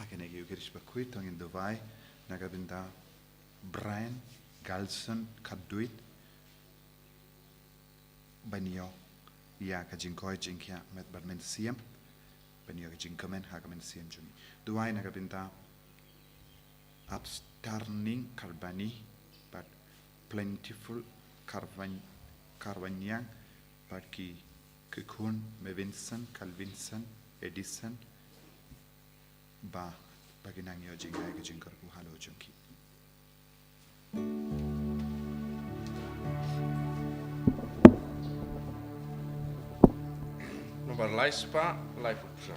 hagenegi Eucharist Bakhuid tong in Dubai nagabinda Brian Galson Kaduit banyo ya ka jingkoi jingkia met barmen siam banyo ka jingkamen hagamen siam juni Dubai nagabinda upstarning karbani but plentiful karvanyang but ki kekun mevinson Calvinson Edison ba baginang yo jingai ka jingkar ku halo jungki Nomor laispa life option.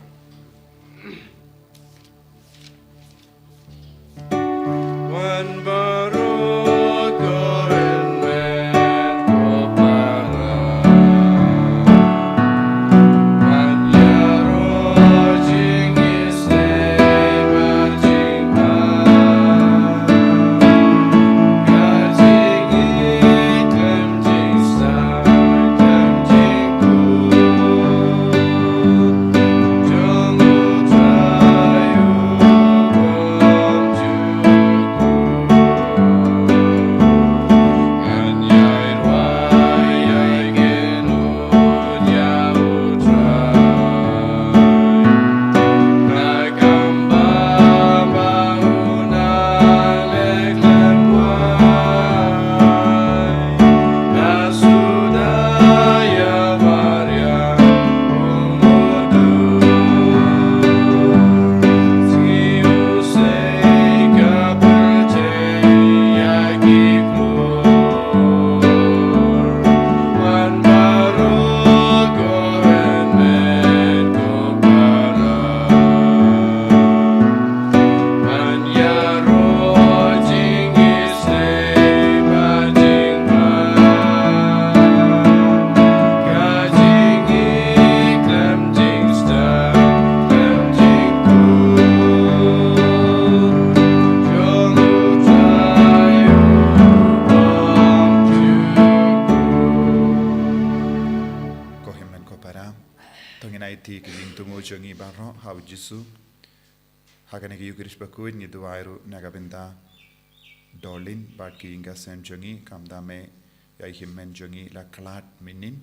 Wan baru koren met kopara Wan yaro jing iste barjing pa Gajing iklam jing sta iklam jing ku Jongi barro hau jisu haganegi Eucharist Bakhuid ni duairu nagabinda dolin bat ki inga sem jongi kamda me yai himmen jongi la klat minin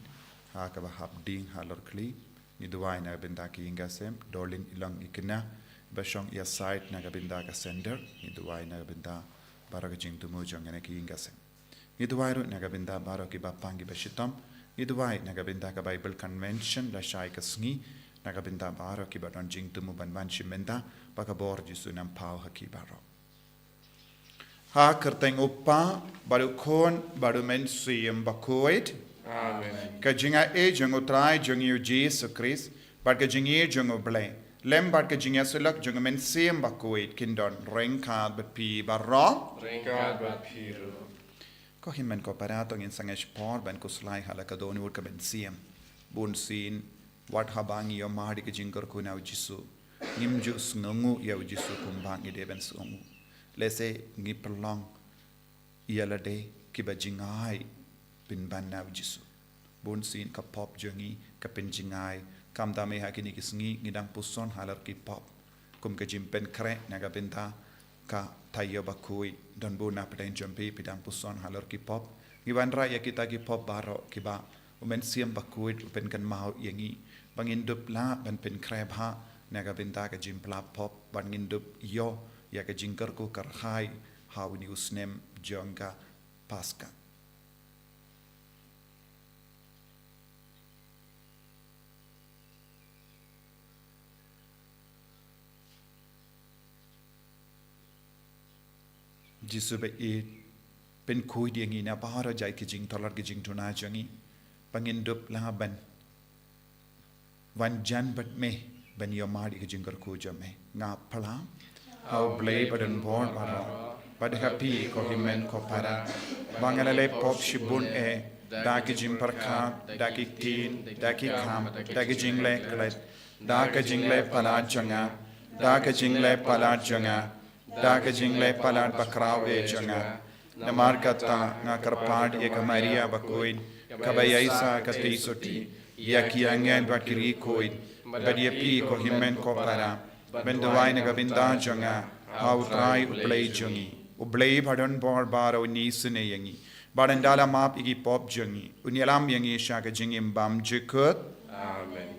ha ka habding halor kli ni duai nagabinda ki inga sem dolin ilang ikna bashong ya site nagabinda ka sender ni duai nagabinda baro jing tumu jongene ki inga sem ni duairu nagabinda baro ki bapangi bashitam ni duai nagabinda ka Bible convention la shai ka Sngi nagabinda baro ki badon jing tumu banban shimenda pakabor jisu nam pau haki baro ha kerteng upa baru kon baru mensiam Bakhuid Amen. Ka jinga e jongo trai jongi Jesus Christ bar ka jingi jongo ble lem bar ka jinga sulak jongo mensiam Bakhuid kindon rengka bepi baro Ringkad bat piru. ko himmen ko paratong in sangesh por ban ko slai hala ka doni ur ka mensiam bun sin wat habangi yo mahdi ke jingkar ko na jisu nimju sngu ya jisu kumbang ide ben sngu lese ngi prolong yala de ki ba jingai bin ban na jisu bon sin ka pop jongi ka pen jingai kam da me ha kini kisngi ngidang puson halar ki pop kum ka jimpen kre na ga benta ka Taïew Bakhuid don bo na pen jompi pidang puson halar ki pop ngiwan ra ya kita ki pop baro ki ba umen siam Bakhuid upen kan mau yangi bangindup la ban pen kreb ha naga benta ka jimpla pop bangindup yo ya ka jingkar ko karhai how ni usnem jonga paska jisu be e pen khoi diangi na bahara jai ki jing tolar ki jing tuna jangi bangindup la ban Wan jan bat me ban yo mari ki jingkar ko jame nga phala how blay badan born baro bad happy ko himen ko para bangalale pop shibun e da ki jimpar kha da ki tin da ki kham da ki jingle klet da ka jingle pala janga da ka jingle pala janga da ka jingle pala bakraw e janga namar kata nga karpad e ka Maria Bakhuid kabayaisa ka teisoti ya ki angen bakiri koid badia pi ko himen ko para Benduai nagabinda jonga, how try ublay jongi, ublay pardon bor baro nisune yangi, barandala map igi pop jongi, unyalam yangi shaka jingim bam jikut. Amen.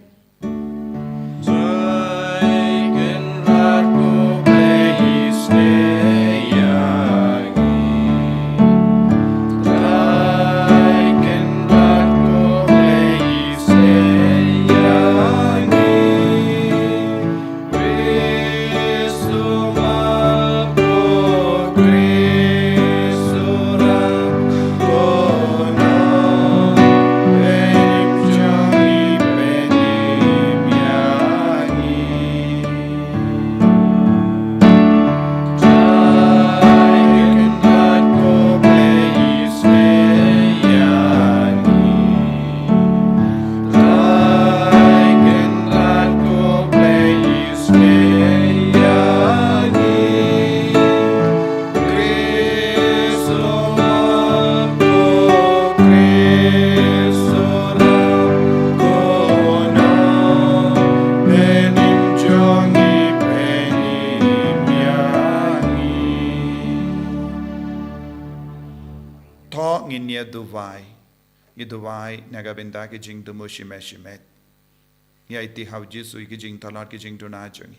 Duwai nagabinda ki jing du mushimet. Ya iti hau jisu ki jing talar ki jing du na jongi.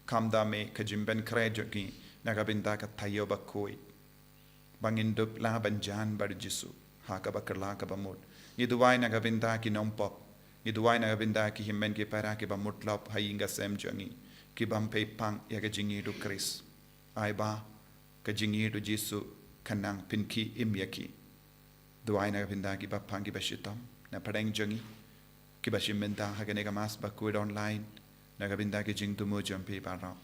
Kamda me ka jimben kre jongi nagabinda ka Taïew Bakhuid. Bangin dup la banjan bar jisu. Haka bakar la ka bamut. Ni duwai nagabinda ki nompop. Ni duwai nagabinda ki himmen ki para ki bamut lop hayinga sem jongi. Ki bampe pang ya ka jingi du Kris. Ai ba ka jingi du jisu kanang pinki imyaki. Duai nagabinda ki bapang ki bashitam na padang jongi ki bashimenta hagane ka mas Bakhuid online nagabinda ki jing tumu jampi parao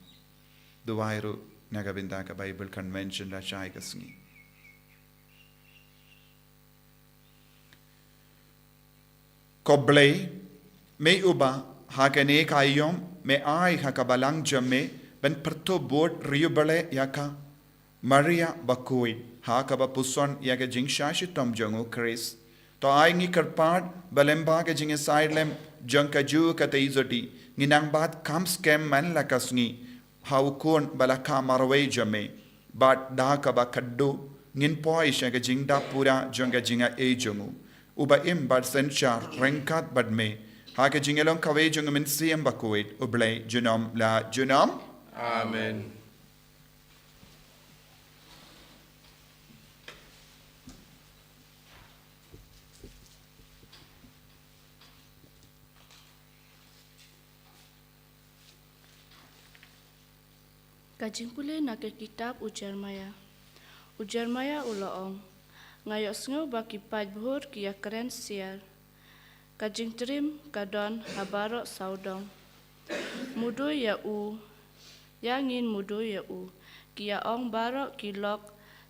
duai ru nagabinda ka Bible convention la chai ka Sngi koblei me uba hagane ka yom me ai hakabalang jamme ben perto board riubale yaka Maria Bakhuid Hakaba puson yaga jing shashi tom jongu Kris. To ai ngi karpad balemba ke jing saidlem jangka ju ka teizoti nginang bat kam scam man la kasngi how kon balaka marway jame bat da ka ba kaddu ngin poi shaga jing da pura janga jinga e jongu uba im bat senchar renkat badme haka jingelong kawe jongu min siem Bakhuid ublay junom la junom. Amen. Kajing pule nak ke kitab ujar maya ulaong ngayok sngo baki paj bhur kia keren sial kajing trim kadon habarok saudong mudu ya u yangin mudu ya u kia ong barok kilok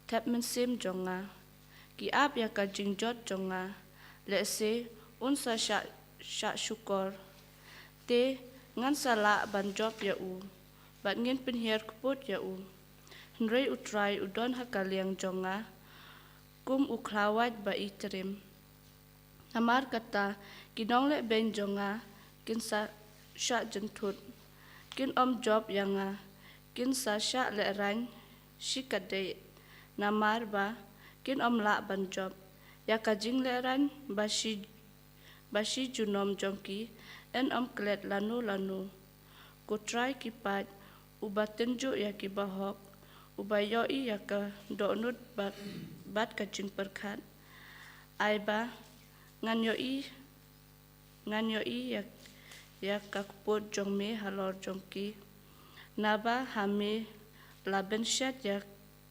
tap mensim jonga ki ap ya kajing jot jonga lese unsa syak syukur te ngan sala banjop ya u bat ngin penhiar kuput ya u Henry utrai udon hakaliang jonga kum uklawat ba itrim amar kata kinong le ben jonga kin sa syak jentut kin om job yanga kin sa syak le ran shikade namar ba kin om la ban job ya kajing le ran bashi junom jongki en om klet lanu ko try kipat ubatenju ya ki bahok ubayoi ya ka donut bat kajing perkat aiba ngan yoi ya ka kuput jongme halor jongki naba hame laben shat ya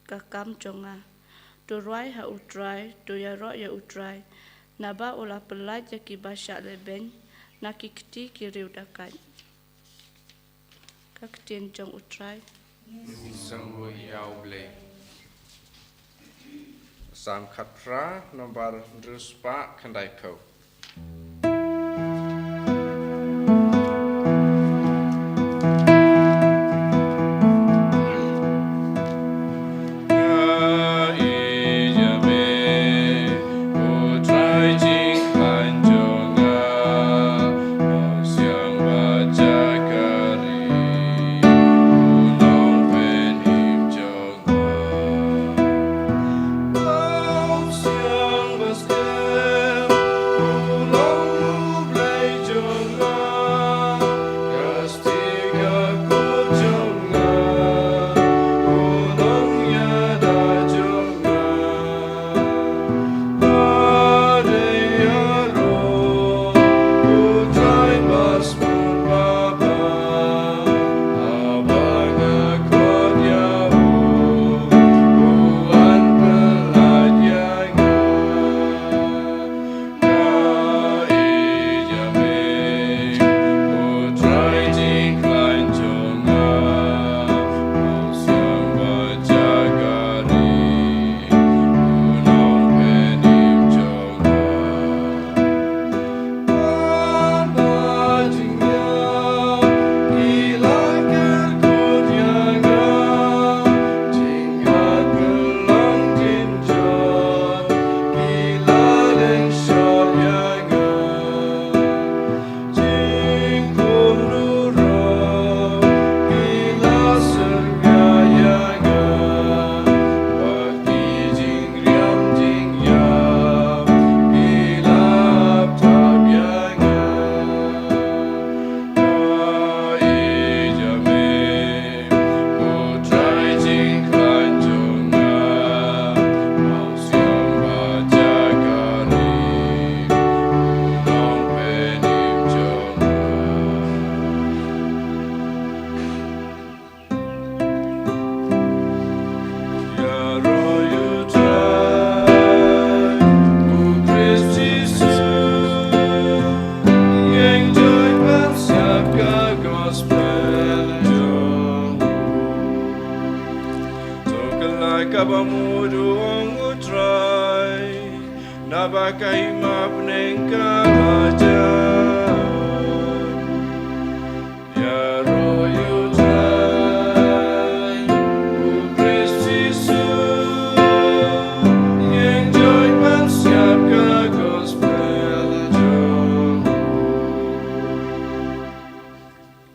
ka kam jonga to rai ha utrai to ya ro ya utrai naba ola pelat ya ki basha leben nakikti kiriu dakat kaktin jong utrai Sanggu yau ble. Sam khatra nomor ruspa kandai kau. kabamuduong utray nabakaimap ng karajaan yaro yutray o Kristisu yang joy pansiap ka gospel jong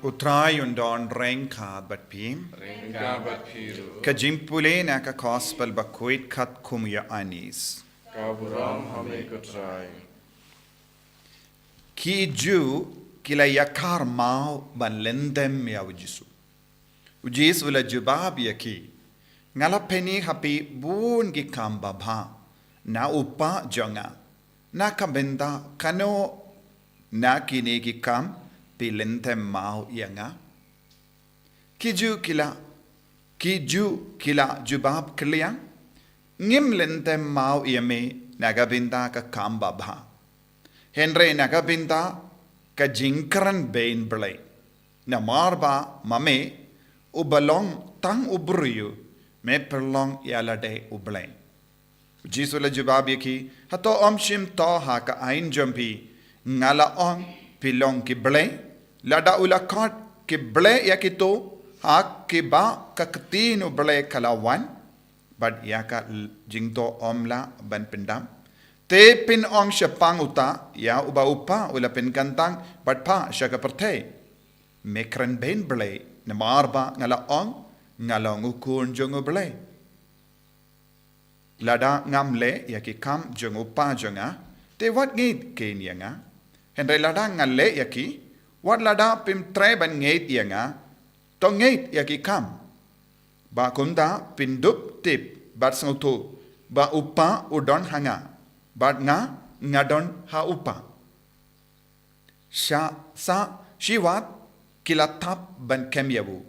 Utray undon rengkad bat pim. ringkabat hiru Kajimpule na ka gospel Bakhuid kat kumya anis. kaburam hame kutray Ki ju kila yakar mau ban lendem ya ujisu. Ujis ula jubab yaki. Ngala peni hapi bun gi kamba bha. Na upa jonga. Na kabenda kano na kini gi kam pi lendem mau yanga. Ki ju kila jubab kliang. Ngim lendem mau yame nagabinda ka kamba bha. Henry nagabinda ka jingkaran bain blay. Na marba mame ubalong tang ubriyu me perlong yalade ublay. Jisula jubab yaki hato omshim to ha ka ain jumpi ngala ong pilong ki blay. Lada ula kot ki blay yakito ha ki ba kaktin ublay kalawan. But yaka jingto omla ban pendam. Te pin ong syapang uta, ya uba upa ula pin kantang, but pa syaka pertay. Mekran ben belay, na marba ngala ong, ngalong ukun jong belay. Lada ngamle, yaki kam jong upa jonga, te wat ngit ken yanga. Henry lada ngale yaki, wat lada pim tre ban ngit yanga, to ngit yaki kam. Ba kunda pindup tip bat sengutu ba upa udon hanga bat ngadon ha upa sa shiwat kilatap ban kemyabu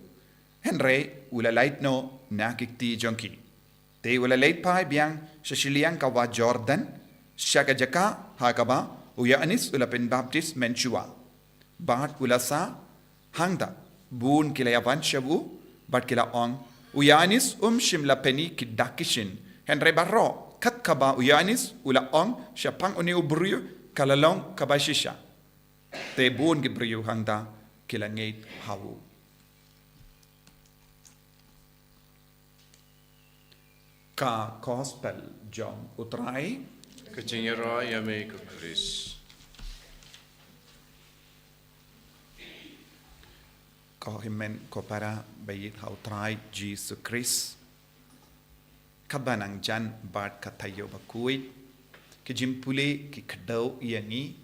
Henry ula lait no nakikti jonki te ula lait pai biang sa siliang kawa Jordan syaka jaka hakaba uya anis ula pen baptist menchua bat ula sa hangda bun kilayavan shabu bat kila ong Uyanis shimla peni kidakishin. Henry barro kat kaba uyanis ula ong syapang uni ubriyo kalalong kabashisha. Te buon gibriyo hangda kilangit hawu. Ka gospel jong utray kecingero yame ku Kris ko himen ko para bayit ha utray Jesus Christ kabanang jan bat ka Taïew Bakhuid ki jimpule ki kadaw yangi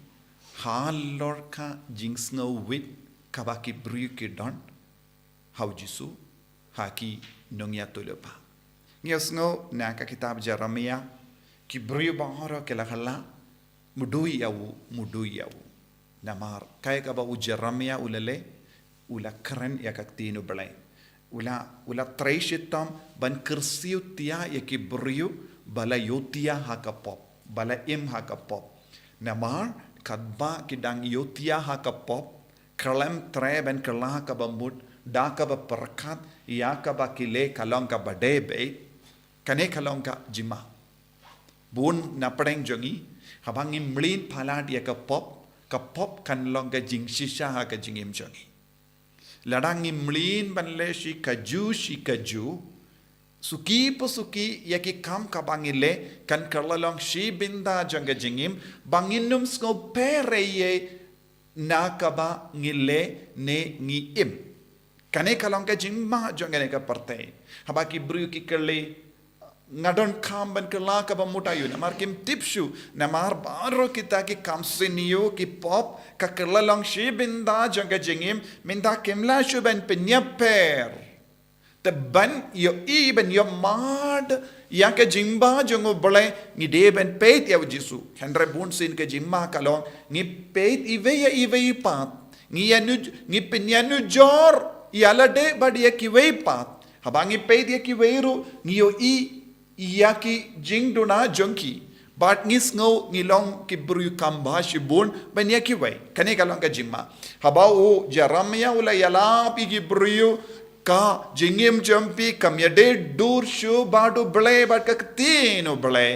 halor ka jingsno wit kabaki bru ki don how jisu haki nongya tulepa ngiosngo na ka kitab Jeremia ki bru bahara ke lakhala mudui yawu namar kay ka ba u Jeremia ulale ula keren ya kaktinu belai ula traishitam ban kersiu tia ya ki bru bala yotia hakapop bala im hakapop namar kadba kidang yotia hakapop kalem tre ben kelah ka bambut da ka ba perkat ya ka ba kile kalong ka badebe kane kalong ka jima bun na preng jongi habang imlin palat ya ka pop kan long ka jing shisha ha ka jingim jongi ladang imlin ban le shi kaju suki posuki yaki kam kabangile kan kerlalong shi binda jangga jingim banginum sko pereye nakaba ngile ne ngiem kane kalong ka jingma jangga ne ka parte habaki bru ki kerle ngadon kam ban kerla ka bamutayu namar kim tipshu namar baro kita ki kam seniyo ki pop ka kerlalong shi binda jangga jingim minda kimla shu ban penyaper teban yo ben yo mad yang ke jimba jongo boleh ni de ben peit ya jisu hendra bun sin ke jimma kalong ni peit ive pat ni penyanu jor yala de badia ki we pat habangi peit ya ki weru ni yo yaki jingduna jonki but ngis ngo ngilong ki bru kamba shibun ben ya ki we kane kalong ke jimma habau Jeremia ula yala pi ki bru ka jingim jampi kamyade dur shu badu ble bad ka tino ble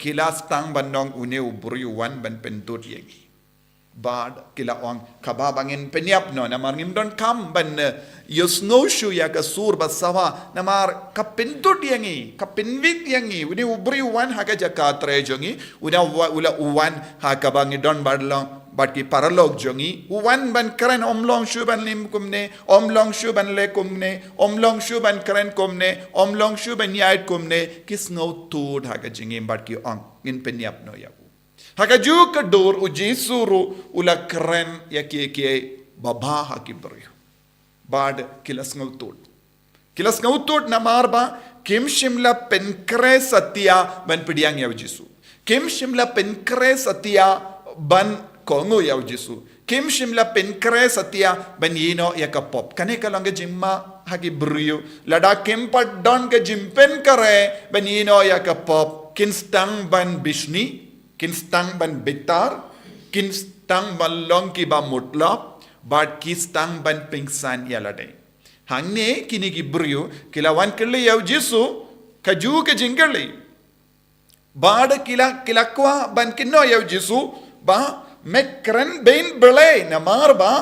kila stang bandong une uburi wan ban pentut yengi bad kila ong kababangin penyap no namar ngimdon kam ban yosno shu ya ka sur basawa namar kapentut yengi kapinvit yengi une uburi wan ha ka jakatre jongi una ula uwan ha kabangidon badlong bat ki paralog jongi uwan ban karen omlong shu ban lim kumne omlong shu ban le kumne omlong shu ban karen kumne omlong shu ban yait kumne kis no tud ha ka jingim bat ki ong in penyap no ya haka ju ka dor u jisuru ula kren ya ke baba ha ki brio bad kilas ngautut na marba kim shimla penkre satya ban pidiang ya jisu kim shimla penkre satya ban kongo ya jisu kim shimla penkre satya ban yino ya ka pop kane ka lang jimma ha ki brio lada kim pat don ka jimpen kare ban yino ya ka pop kin stang ban bishni kin stang ban bitar kin stang ban long ki ba mutla bad ki stang ban pingsan ya lade hangne kini ki brio kilawan kille yaw jisu kaju ke jinggali bad kila kwa ban kinno yaw jisu ba mekren bain bele namar ba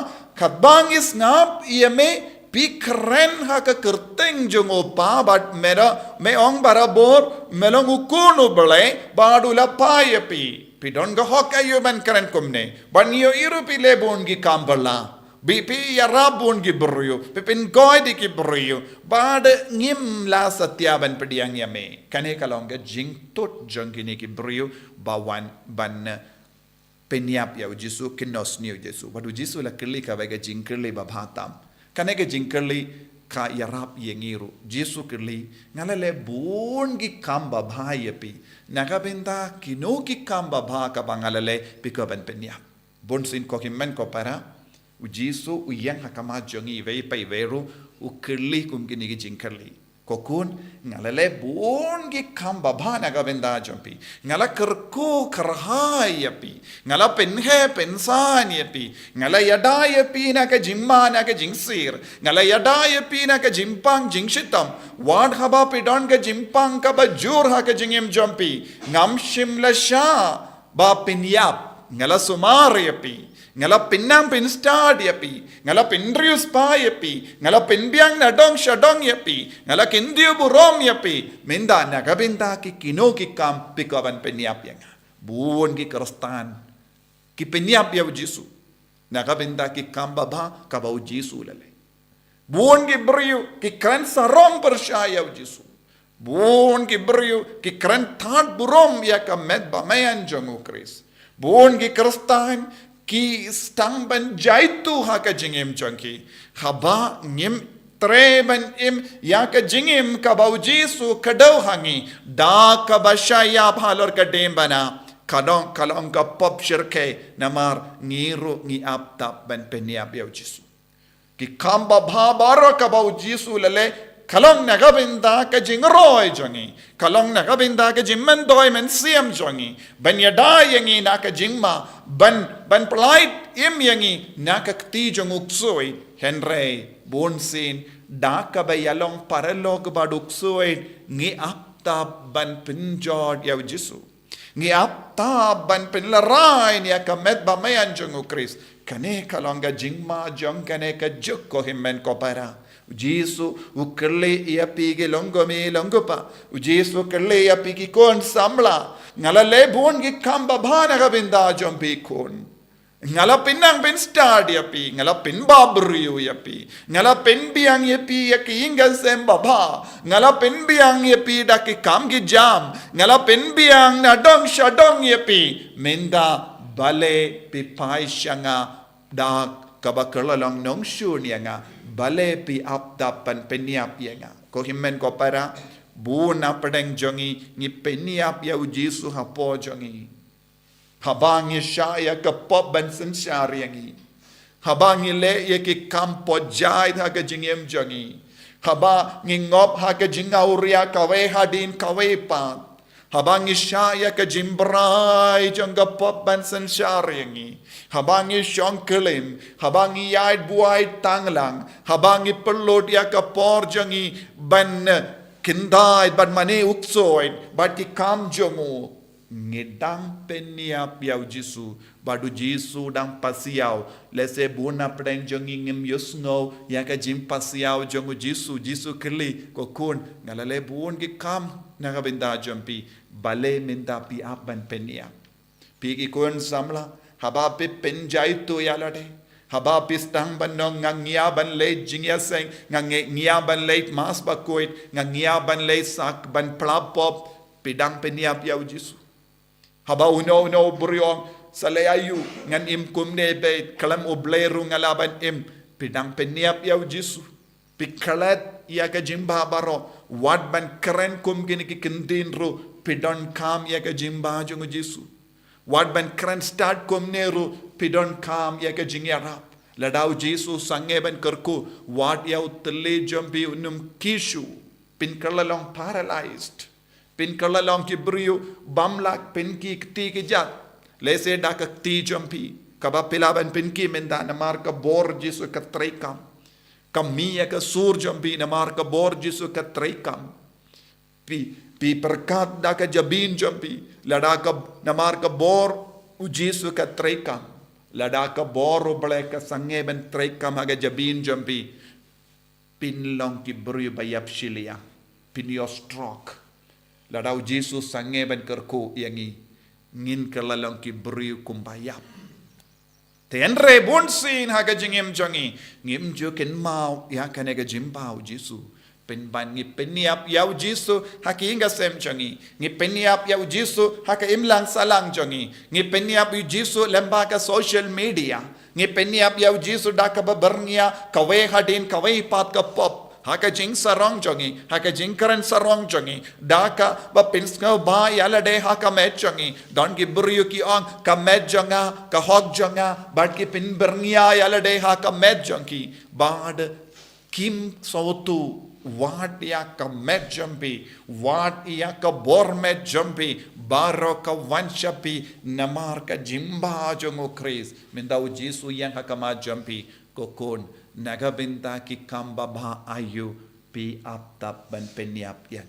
khabang is ngap yeme pikren ha ka kerteng jongo pa bat mera me ong barabor melong ukuno bele badula payepi pidon ga hokayo ban kren kumne ban yo iru pile bon gi kambala bipi ya rabon gi brio pipin goy di ki brio bad ngim la satya ban pediang yame kane kalong ga jing tot jongini ki brio bawan ban penyap ya jisu kinos ni jisu wadu jisu la kili ka ga jing kili babhatam kaneke jingkali ka yarap yengiru jisu kili ngalale bun gi kamba bhayepi nagabenda kino gi kamba bha ka bangalale pikaban penya bon sin ko kimmen ko para u jisu u yang hakama jongi vei pai veru u kili kum gini gi jingkali kokun ngalale bun gi kamba bha nagabenda jompi ngala kerku kerhai yapi ngala penhe pensan yapi ngala yada yapi na ka jimma na ka jingsir ngala yada yapi na ka jimpang jingshitam wad haba pidon ka jimpang ka bajur ha ka jingim jompi ngam shimla sha ba pinyap ngala sumar yapi ngala pinnam pin start yapi ngala pinrius pa yapi ngala pinbiang na dong shadong yapi ngala kindiu burom yapi menda nagabenta ki kino ki kam pikaban penyap yang buon ki kerestan ki penyap ya jisu nagabenta ki kam baba ka bau jisu lale buon ki beriu ki kran sarong persyaya jisu buon ki beriu ki kran thad burom ya ka med ba mayan jongu kris buon ki kerestan ki stang ban jaitu ha ka jingim chonki haba ngim treban im ya ka jingim ka bau jisu kadau hangi da ka bashaya bhalor ka dem bana kadong kalong ka pop shirke namar ngiru ngi aptap ban penyap ya jisu ki kamba bha baro ka bau jisu lale kalong nagabinda ka jingroy jongi kalong nagabinda ka jimman doy men siam jongi ban yada yangi na ka jingma ban polite im yangi na ka kti jonguksoi henry bonsin da ka bayalong paralog baduksoi ngi apta ban pinjod ya jisu ngi apta ban pinlarai ni ka met ba mayan jongukris kane kalonga jingma jong kane ka jukko himmen ko para Jisu ukerle ia pigi longomi longopa Jisu kerle ia pigi kon samla ngala lebon gi kamba bhana ga binda jompi kon ngala pinang bin start ya pi ngala pin babru ya pi ngala pin biang ya pi ya ki inga sem baba ngala pin biang ya pi da ki kam gi jam ngala pin biang na dong shadong ya pi menda bale pi pai shanga da kabakala long nong shun ya nga bale pi apdapan penyap yenga ko himmen ko para bu na pedeng jongi ngi penyap ya ujisu hapo jongi habangi sha ya ka pop ban sen syariangi habangi le ya ki kampo jai tha ka jingem jongi haba ngi ngop ha ka jingauria kawe hadin kawe pa Habang isya ka jimbrai jangga pop ban sensariangi. Habang isyong kelim, habang iyait buait tanglang, habang ipelot ya ka por jangi ban kindai ban mane uksoid, bat ki kam jomu ngedang peniap yau Jisu, badu Jisu dang pasiau, lese buna pedeng jangi ngim yusno ya ka jim pasiau jangu Jisu keli kokun ngalale bun ki kam nagabinda jampi bale minda pi aban peniap. Pi ki kun samla haba pi penjai tu yalade haba pi stang bandong ngangia ban late jingya seng ngangia ban late mas Bakhuid ngangia ban late sak ban plapop pidang peniap yau Jisu haba uno buriong salayayu ngan im kumne be kalam obleru ngalaban im pidang peniap yau Jisu pikalat ya ka jimba baro wad ban keren kum gini ki kendin ru pidon kam ya ka jimba jungu Jisu wad ban keren start kum neru pidon kam ya ka jingyarap ladau Jisu sange ban kerku wad yau tele jambi unum kishu pin kalalong paralyzed pin kalalong ki brio bamlak pin ki kti ki jat lese dak kti jambi kaba pilaban pin ki menda namar ka bor Jisu ka trekam kami ya ka sur jambi namar ka bor Jisu ka trekam pi perkat da ka jabin jampi lada ka namar ka bor u Jisu ka trekam lada ka bor ble ka sange ben trekam aga jabin jampi pin long ki bru bayap shilia pin yo stroke lada u Jisu sange ben kerko yangi ngin kalalong ki bru kumbayap tenre bonsin haga jingim jangi ngim jo ken mau ya kanega jimbau Jisu pen ban ngi peniap yau Jisu haki inga sem jangi ngi peniap yau Jisu haka imlang salang jangi ngi peniap yau Jisu lembaga social media ngi peniap yau Jisu daka bernia kawe hadin kawe pat ka pop haka jing sarong jangi haka jing karen sarong jangi daka ba pinska ba yala de haka met jangi don ki buriyu ki ong ka met janga ka hok janga bad ki pin bernia yala de haka met jangi bad kim sautu wat ya ka met jampi wat ya ka bor met jampi baro ka wanshapi namar ka jimba jongo kris mindau Jisu yang hakama jampi kokon nagabinta ki kamba ba ayu pi aptap ban peniap yang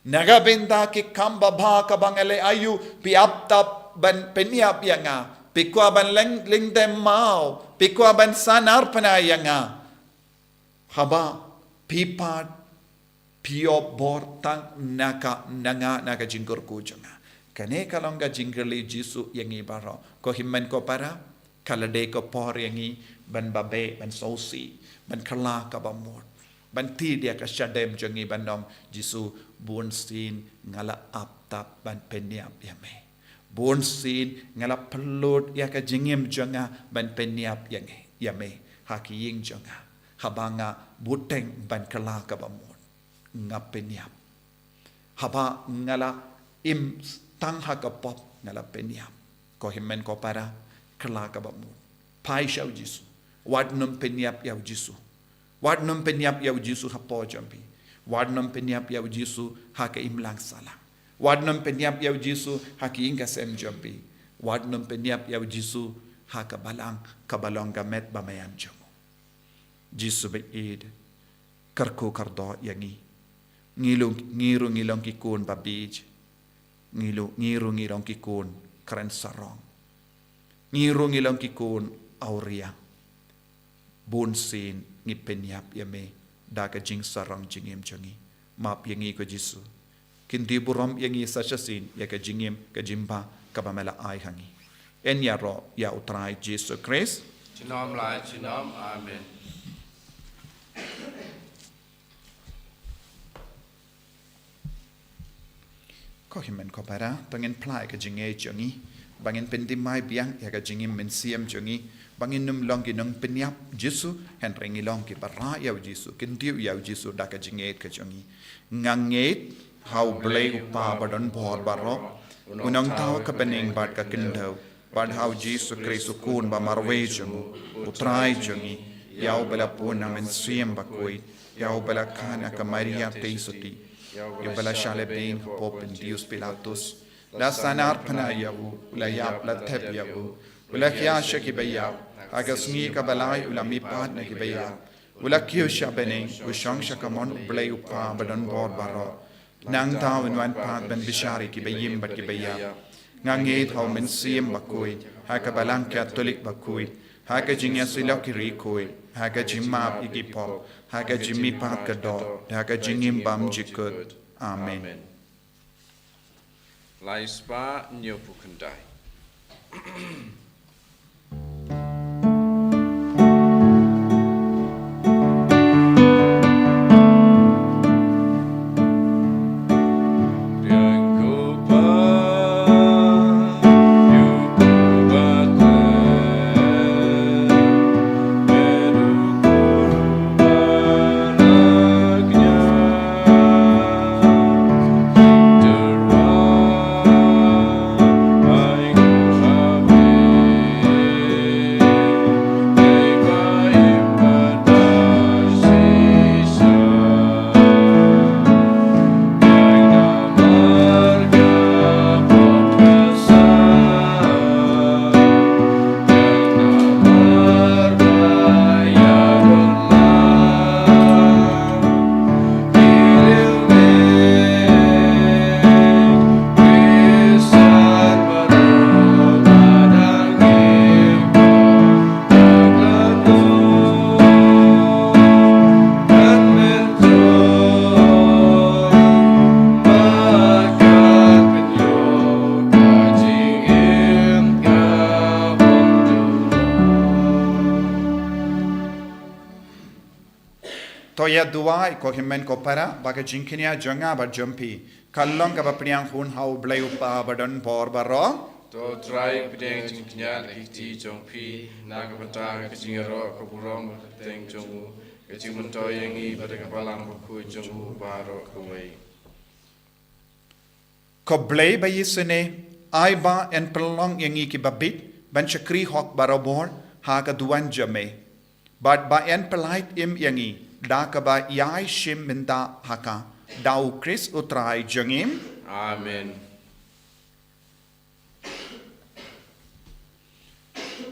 nagabinta ki kamba ba ka bangale ayu pi aptap ban peniap yang pi kwa ban ling dem mau pi kwa ban sanar pana yang haba pipat pio bortang naga jinggur ko janga kane kalonga jinggerli Jisu yang ibaro ko himmen ko para kalade ko por yangi ban babe ban sosi ban kala ka bamot ban ti dia ka shadem jangi bandom Jisu bun sin ngala aptap ban peniap yame bun sin ngala pelot ya ka jingim janga ban peniap yange yame haki ying janga habanga buteng ban kala ka bamot ngapeniap haba ngala im tang ha ka pop ngala peniap ko himmen ko para kala ka bamot pai shau Jisu wad num peniap yau Jisu wad num peniap yau Jisu ha po jampi wad num peniap yau Jisu ha ka imlang salang wad num peniap yau Jisu ha ki inga sem jampi wad num peniap yau Jisu ha ka balang ka balong gamet bamayan jam Jisu beid karko kardo yangi ngiru ngilong kikun babij ngiru ngilong kikun keren sarong ngiru ngilong kikun auria bonsin ngipeniap yame daga jing sarong jingim jangi map yangi ko Jisu kinti burom yangi sasasin ya ka jingim ka jimba ka bamela ai hangi en yaro ya utrai Jisu Christ chinom lai chinom amen. Ko himen ko para bangin plai ka jinge jangi bangin pendimai biang ya ka jingim men siam jangi bangin num long ki nong peniap Jisu hen rengi long ki para ya Jisu kintiu ya Jisu da ka jinge ka jangi nganget how blay upa badon bor baro unang tao ka bening bad ka kindau bad how Jisu Kristo kun ba marwe jangu utrai jangi yau bala puna men siam Bakhuid yau bala kana ka Maria teisuti ya bala shale being pop Dius Pilatus la sanar pana yahu la yap la tep yahu ula kya shaki baya agasni ka balai ula mi pat na ki baya ula kyo shabene ushang shakamon blay upa badan bor baro nang tao in wan pat ben bishari ki bayim bat ki baya ngange thau men siem Bakhuid ha ka balang Catholic Bakhuid ha ka jingya silok ri koi ha ka jimap igipop ha ka jimmi pat ka do ha ka jingim bam jikut amen Lai spa nyopukandai. Toya duai ko himen ko para baga jinkinia jonga ba jumpi kallong ka ba priang hun hau blay upa badan bor baro To try pideng jingknya ikti jongpi naga pata kajingero kaburong teng jongu kajimun Thohdieng I pada kapalang Bakhuid jongu baro kuwei. ko blay ba yisene ai ba en pelong yangi ki babit ban chakri hok barobor ha ka duan jame but ba en pelait im yangi da ka ba yai shim minda haka dau Chris utrai jangim Amen.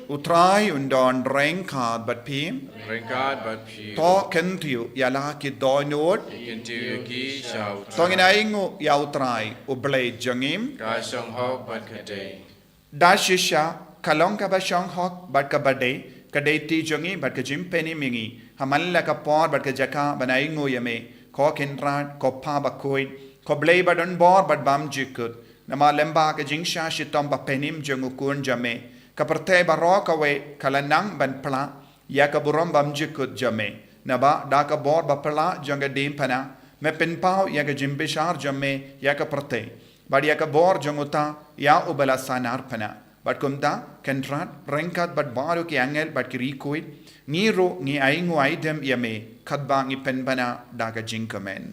utrai undon rengkad bat pim Ringkad bat pi. to kentiu yala ki doinot Ikan tiu yaki shau. tongin aingu ya utrai u blay jangim Ka shong hok bat kadei. da shisha kalong ka ba shong hok bat ka bade kadai ti jangi bat ka jim peni mingi hamalla ka por bat ka jaka banaingu yame ko kenrat ko pa Bakhuid ko blay badon bor bat bam jikut nama lemba ka jingsha shitom ba penim jangu kun jame kaperte baroka we kalanang ban pla ya ka burom bam jikut jame naba da ka bor ba pla janga dim pana me pen pau ya ka jimbishar jame ya ka prate bad ya ka bor janguta ya ubala sanar pana bad kumta kentrat rengkat bad baru ki angel bad ki rikuit ngiro ngi aingu aidem yame kadba ngi pen bana da ka jinkamen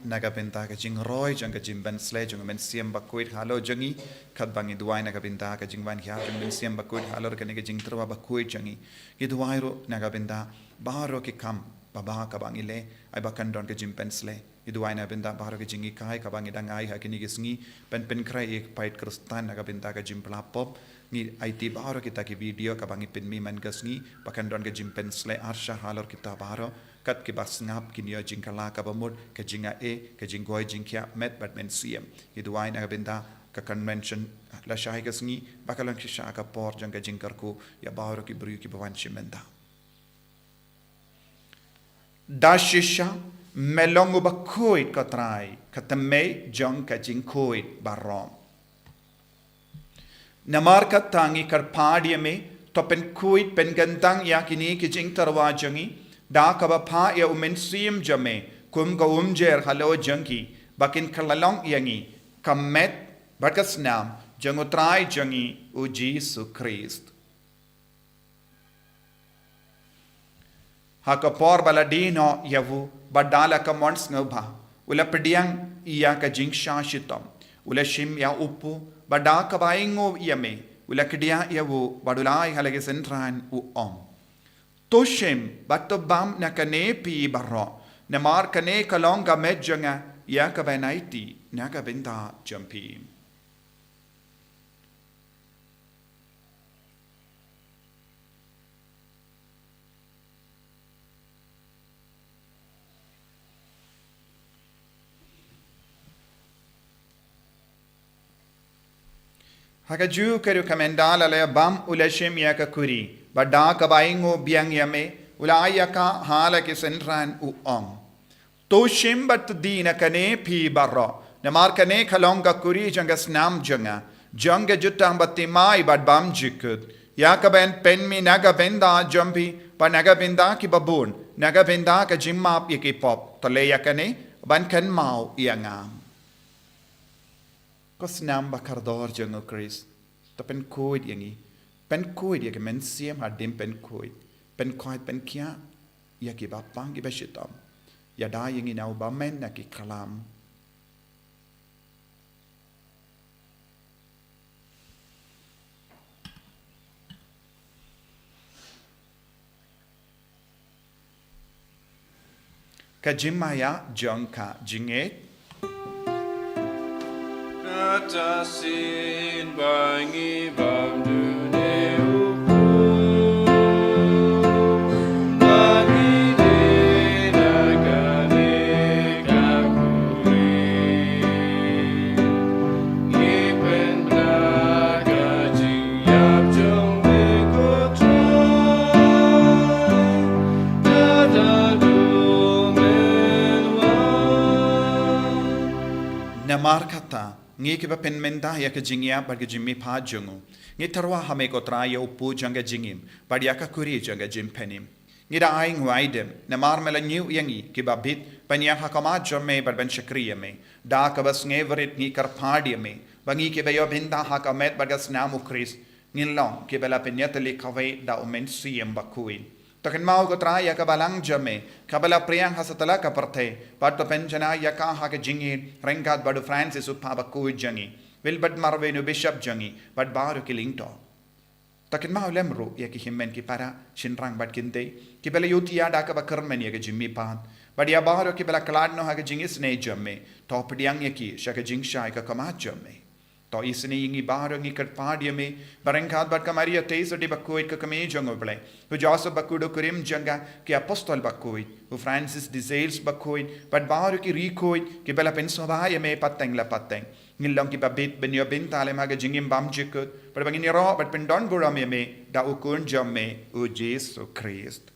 nagapinta ka jing roy jang ka jing ban sle jang men siam Bakhuid halo jangi khat bangi duai nagapinta ka jing ban khia jang men siam Bakhuid halo ka ne jing trwa Bakhuid jangi ki duai ro nagapinta baro ki kam baba ka bangi le ai bakan don ka jing pen sle ki duai nagapinta baro ka jingi kai ka bangi dangai ha ki ni sngi pen pen krai ek pait krustan nagapinta ka jing plapop Ni IT baro kita ki video ka bangi pen mi man gasngi pakan don ka jimpen sle arsha halor kita baro kat ki bas ngap ki nyo jingkala ka bamur ka jinga ka jingoi jingkya met bat men siem hiduai na benda ka convention la shai gasngi bakalang ki sha ka por jang ka jingkar ko ya baro ki bru ki bawan shimenda dashisha melongo Bakhuid ka trai ka tame jang ka jingkoi barom Namar katangi karpadia me topen kuit pen gantang yakini ki jing tarwa jangi da kaba pa ya umensium jame kum ga umjer halo jangi bakin kalalong yangi kamet bakas nam jangutrai jangi u Jesu Christ hakapor baladino yavu badala ka mons ngobha ula pediang iya ka jing shashitom ula shim ya upu Bada kabaingo yame ulakdia yawu badulai halage sentran u Toshem batobam nakane pi barro namar kane kalonga medjanga ya kabanaiti nakabenda jampi Hakaju keru kamendala le bam ulashim yaka kuri bada kabaingo biang yame ulayaka hala ke sentran u Toshim bat dina kane pi barro namar kane kalonga kuri jangas nam janga janga jutang batimai bad bam jikud yakaben penmi naga benda jampi pa naga benda ki babun naga benda ka jimmap yaki pop tole yakane ban kan mau yangam Kos nam bakardor jango Chris. To pen kuid yangi. Pen kuid yaki men siem hadim pen kuid. Pen kuid pen kia yaki bapang ki beshitom. Yada yangi nau bamen naki kalam. Kajimaya jongka jinget. Katasin bangi bam dunia uku bangi de nagane kakuri ipen naga jingyap jong bekotroy dadadu menwa Namar kata ngi ke pen menda ya ke jingya bar ke jimmi pha jungu ngi tarwa hame ko tra ya upu janga jingim bar ya ka kuri janga jim penim ngi da aing waidem na mar mela new yangi ke babit panya hakama jamme bar ben shakriya me da ka bas ngeverit ngi kar phadi me bangi ke bayo binda hakamet bar gas namu Chris ngi long ke bela penyatli khawe da umen siem Bakhuid Takin mau ko tra ya ka balang jame kabala priyang hasatala ka parthe pat penjana ya ka ha ke jingi rengat badu Francis upha Bakhuid jangi wilbert marve no bishop jangi but baru kilingto takin mau lemru ya ki himmen ki para shinrang bat kinte ki bela yutia da ka bakarmen ya ke jimmi pan but ya baru ki bela kladno ha ke jingi sne jamme Thohdieng ya ki shaka jingsha ka kama jamme To isni ingi baru ngi kat padia me barengkat bat kamaria teisa di Bakhuid ka kame jango ble hu Joseph Bakhuid kurim janga ki apostol Bakhuid hu Francis de Sales Bakhuid bat baru ki Recoid ki bela pensova ya me pateng la pateng ngilong ki babit benyo bintale maga jingim bam jikut bat bangini ro bat pendon buram ya me da ukun jamme u Jesu Christ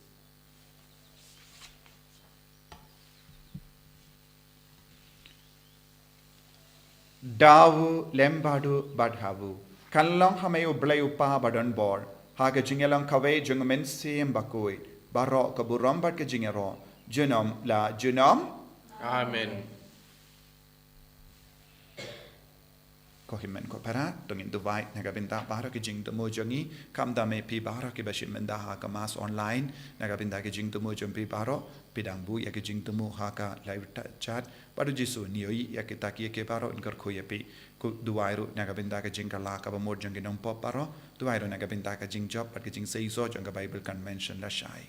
Dawu lembadu badhavu. Kanlong hame ublay upa badon bor. Haga jingelang kawe jungumen siem Bakhuid. Barok kaburam bad ke jingero. Junom la junom. Amen. Kohimen ko parat tungin duwai nagabinta para ke jing tumo jangi kam dame pi para ke bashim menda ha ka mas online nagabinta ke jing tumo jam pi paro pidang bu ya ke jing tumo ha ka live chat padu jisu nioi ya ke taki ke paro inkar khoye pi ku duwai ru nagabinta ke jing kala ka bamor jang ke nom pop paro duwai ru nagabinta ke jing job pat ke jing seiso jang ka Bible convention la shai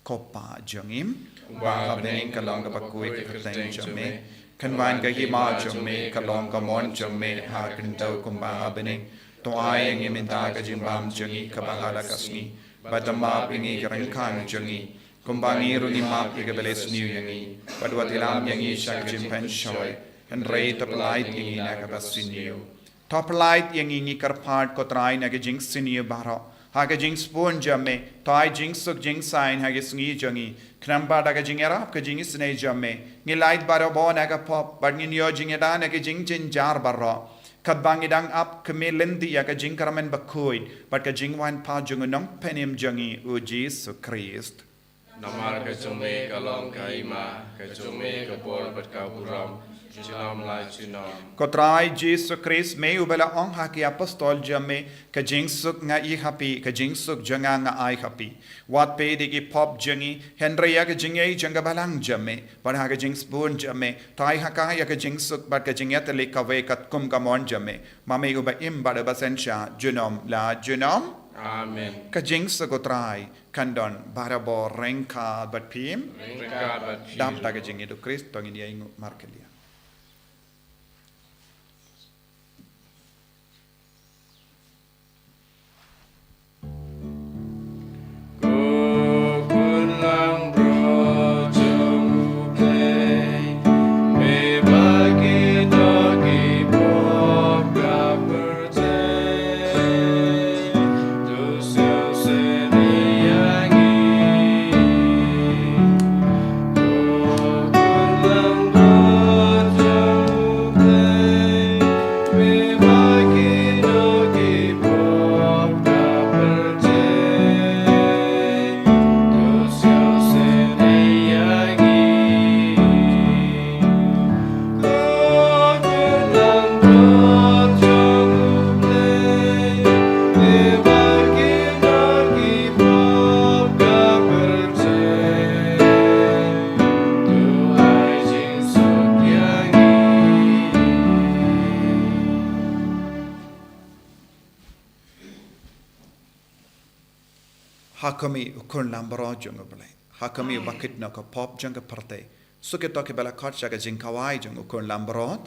kopa jangim ba bening kalong ka Bakhuid ke teng jame Kan wan ka hima jamme kalong ka mon jamme ha kan tau kumba bening Thohdieng iminta ka jimbam jangi kabahala kasni badama pingi kerengkang jangi kumbangi runi map igabeles new yangi badwatilam yangi shak jimpen shoy and rei tapalait yangi nagabasinyo tapalait yangi karpart kotrai nagajingsinyo baro haga jing spoon jamme tai jing suk jing sign haga sngi jangi knamba daga jing erap ka jing isne jamme ngi light baro bo naga pop bad ngi yo jing eda naga jing jin jar baro kadbang idang up kemelendi ya ka jing karamen Bakhuid but ka jing wan pa jung nong penim jangi u Jesus Christ Namar ka chume ka long ka ima ka chume ka bor bat ka buram Chilam lai chinam Kotrai Jesus Christ me ubela ong haki apostol jamme ka jingsuk nga I happy ka jingsuk janga nga I happy wat pe digi pop jangi Henry ya ka jingay janga balang jamme but ha ka jingspoon jamme tai haka ya ka jingsuk but ka jingyatali ka ve kat kum kamon jamme mame uba im bada basensha junom la junom Amen ka jingsuk kotrai kandon barabo renka but pim Ringka bat dam ta ka jingi do Christ tongin ya ingu markelia Kunang bro jemu play me bagi dogi pop ka percay tu siau seni yangi kunang bro jemu play me bagi dogi pop ka percay Hakami ukun lambaro jungo bale. Hakami bakit na ka pop junga parte. Suke toke bala kot jaga jingkawai jungo ukun lambarot.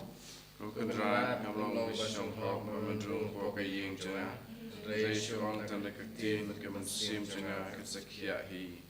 Kukudra kamlong bishong hok mamandrung hoka ying jana Rei shong tanda kakti mat kaman sim jana katsakia hi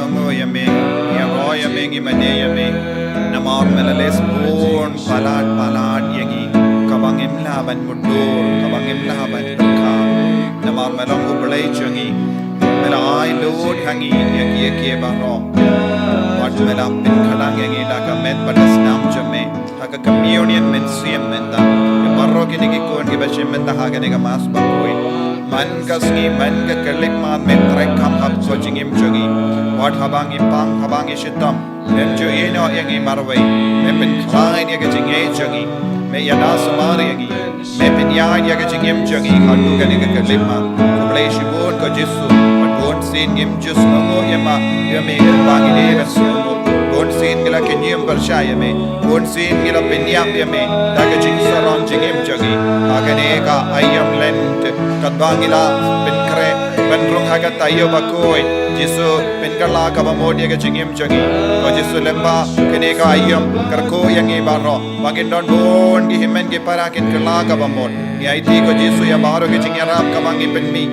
ngongo yame ya ro yame ngi mane yame namar melales pun palat yangi kabangim laban mudur kabangim laban ka namar melong ublay jangi melai lord hangi yaki baro wat melam pin khalang yangi daga met badas nam jame haga communion men siem menda baro kini ki kon ki bashim menda haga ne ga mas Bakhuid man kasni man ka kelik man met trek kam hab so jingim jangi wat habangi pang habangi shitam enjo eno yangi marway me pin khlain yaga jinge jangi me yana samari yangi me pin yan yaga jingim jangi hadu ga ne ga kelik man kublai shibon ko jisu bon sin ngim jus ngo yama yame bangi de besu bon sin gila kenyum bersha yame bon sin gila penyam yame daga jing saron jingim jangi agane ka ayam lent kadbangila penkre benrung haga Taïew Bakhuid jisu penkala ka bamodi ga jingim jangi ko jisu lemba kene ka ayam karko yangi barro bagin don bon gi himen ge parakin kala ka bamod ni aiti ko jisu ya baro ge jingarap ka bangi penmi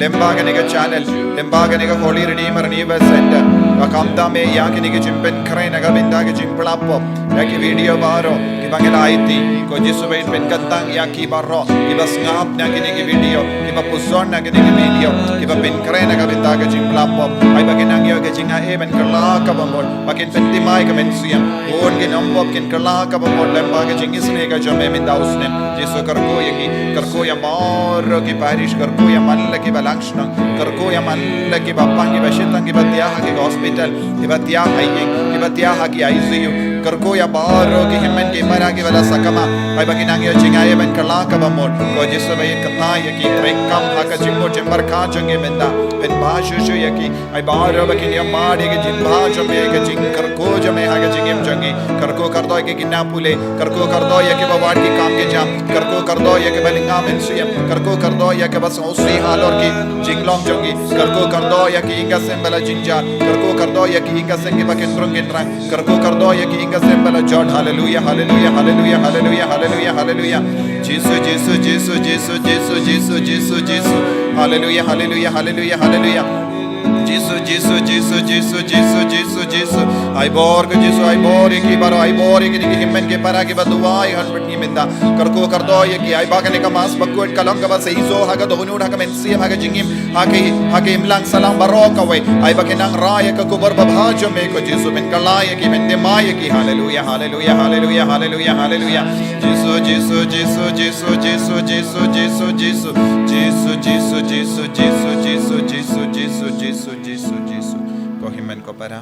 lemba kene ka channel lemba kene ka Holy Redeemer News Center wakamta me ya kene ke jimpen kre naga binda ke jimplapo ya ki video baro ki bangela aiti ko jisu wait pen kantang ya ki barro ki bas ngap na kene ke video ki ba puson na kene ke video ki ba pen kre naga binda ke jimplapo ai bagin ang yo ke jinga e ben kala ka bamon bakin penti mai ka men siam on ke nambo ken kala ka bamon lemba ke jingis ne ka jame min dausne jisu karko ya maro ki parish karko ya malla ki balangshna karko ya malla ki bapangi bashitan ki batia ki hospital ki batia hayeng ki batia ki ICU karko ya baro ki himmen ki mara ki wala sakama ai bagin ang yo jinga e ben kala ka bamon ko jisu be kata ya ki trekam haka jimbo jembar ka jange menda ben bashu ya ki ai baro bakin ya mari ki jimba jame ke jing karko jame haga jingem jange karko kardo ke kinapule karko kardo ya ki bawad ki kam ke jam karko kardo ya ke balinga men siyam karko kardo ya ke bas osi halor ki jinglong jange karko kardo ya ki inga sembala jinja karko kardo ya ki inga sengi bakin drong gendra karko kardo ya ki inga sembala jod hallelujah hallelujah hallelujah hallelujah hallelujah hallelujah Jesus Jesus Jesus Jesus Jesus Jesus Jesus Jesus hallelujah hallelujah hallelujah hallelujah Jesus Jesus Jesus Jesus Jesus Jesus Jesus ai bor ki baro ai bor ki himmen ke para ki baduai han bitni menda karko kardo ye ki ai bagane ka mas Bakhuid kalang ka ba sei zo haga dohunu haga men siam haga jingim hake imlang salam baraka we ai bakenang raya ka kubar babhajo me ko Jesus men kalaya ki men de maya ki hallelujah hallelujah hallelujah hallelujah hallelujah Jesus Jesus Jesus Jesus Jesus Jesus Jesus Jesus Jesus Jesus Jesus Jesus Jesus Jesus Jesus Jesus Jesus ko himen ko para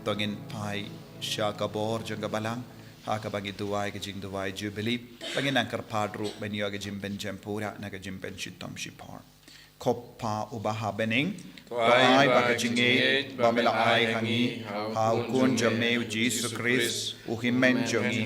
togin pai shaka bor jaga balang haka bagi duai ke jing duai jubilee bangin angkar padru benyo ke jim ben jempura na ke jim ben shitam shipar koppa ubaha bening toai baka jinge bamela ai hangi hau kun jameu Jesus Christ uhimen jongi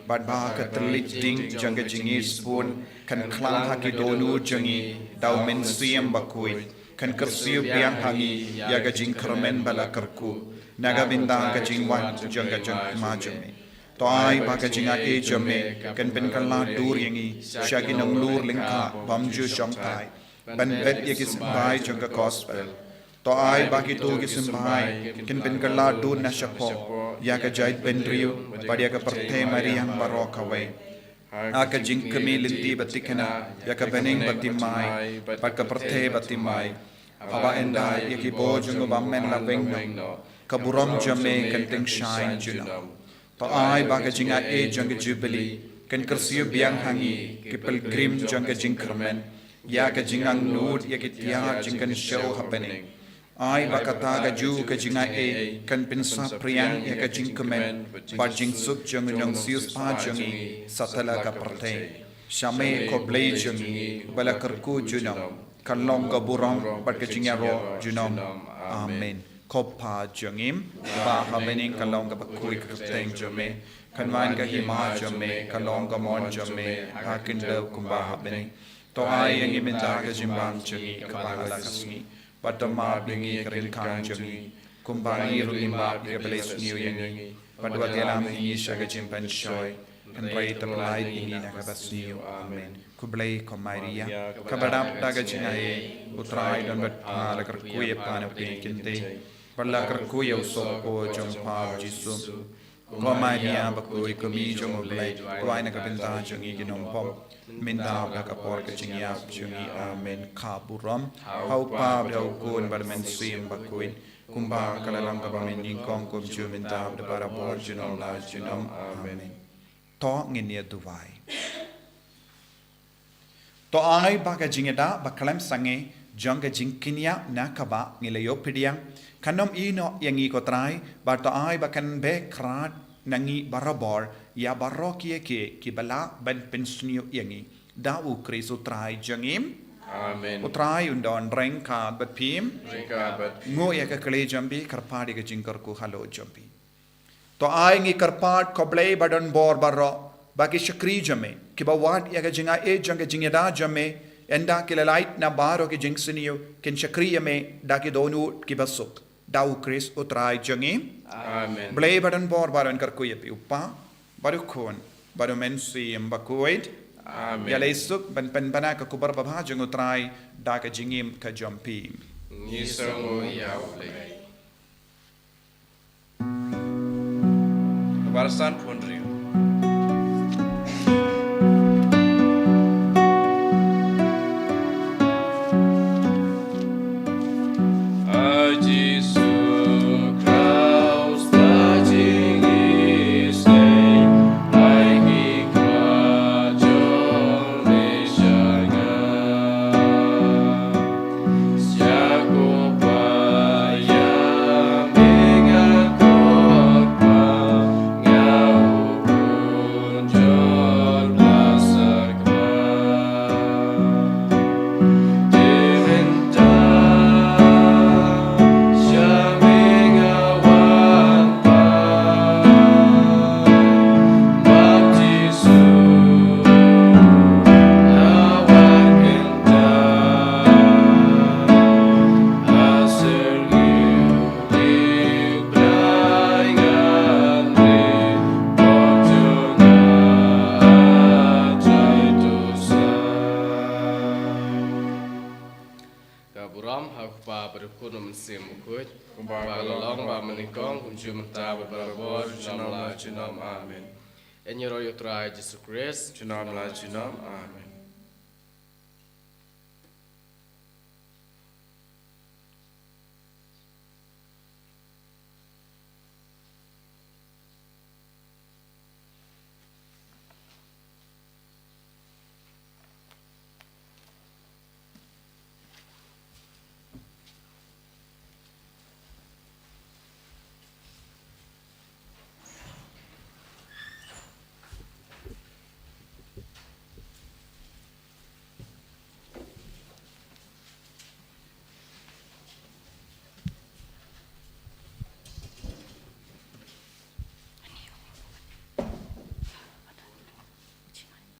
badba ka tlik ding janga jingi spoon kan klang haki donu jongi dau men siam Bakhuid kan kersiu biang hangi yaga jing kermen bala kerku naga bintang ka jingwan janga jang majame toai baka jinga e jame kan pen kan la dur yangi shagi nang lur lingka bamju shomtai ban bet yaki simbai janga gospel toai baki tu ki simbai kan pen kan la dur na shapo yaga jait ben riu padia ka parthe mariam baroka we aka jingkami linti batikana yaka bening batimai baka parthe batimai aba enda yaki bojungo bammen la wengno kaburam jame kanting shine junam to ai baga jinga e janga jubilee kan kersiu biang hangi ki pilgrim janga jingkermen ya ka jingang nud ya ki tia jingkan show happening ai bakata ga ju ka jinga e kan pinsa priang ya ka jingkemen ba jing suk jang nang sius pa jangi satala ka parthe shame ko blay jangi bala karku junam kanlong ka burang bat ka jinga ro junam amen koppa jangim ba happening kalong ka Bakhuid krteng jame kanwan ka hima jame kalong ka mon jame hakin de kumba happening to ai yang imin jaga jimbang jangi kabala kasni patama bingi kring kang jangi kumbangi ruimba ya bless new yangi padwa tialam ni shaga jimpan shoy kan rai taplai ini na kabasniu amen kublai ko Maria kabadap daga jinae utrai don bat ala kar kuye pana pe kinte berlaku ya sopo jong pa Jisu Komania bakui kami jong oblay tuai nak benta jong i ginom pom minda bakapor kecingya jungi amen kaburam hau pa brau kun bermen sim bakuin kumba kalalang kabamin ingkong kum ju minda debara bor junom la junom amen to nginia duwai to ai baka jingeda bakalam sange jangga jingkinya nakaba ngilayo pidiang kanom ino yang ikotrai barto ai bakan be krat nangi barabor ya barokie ke kibala ban pensnio yangi dawu kristo trai jangim Amen. utrai undon rengka bat pim Rengka bat ngo ya ka kle jambi karpadi ka jingkar ku halo jambi to ai ngi karpad koblei badon bor barro bagi shakri jame kibawat ya ka jinga e janga jingeda jame enda kilalait na baro ki jingsiniyo kin shakri yame daki donu kibasuk dawu kris utrai jangim Amen. Blay badan bor badan karkuya pi upa baru kon baru mensi Bakhuid Amen. ya lesuk ban bana ka kubar babha jeng utrai da ka jingim ka jampi Nisongo yaule. Barasan pondrio. Amen. En je rode draai, Jesus Christ. Junom la junom. Amen.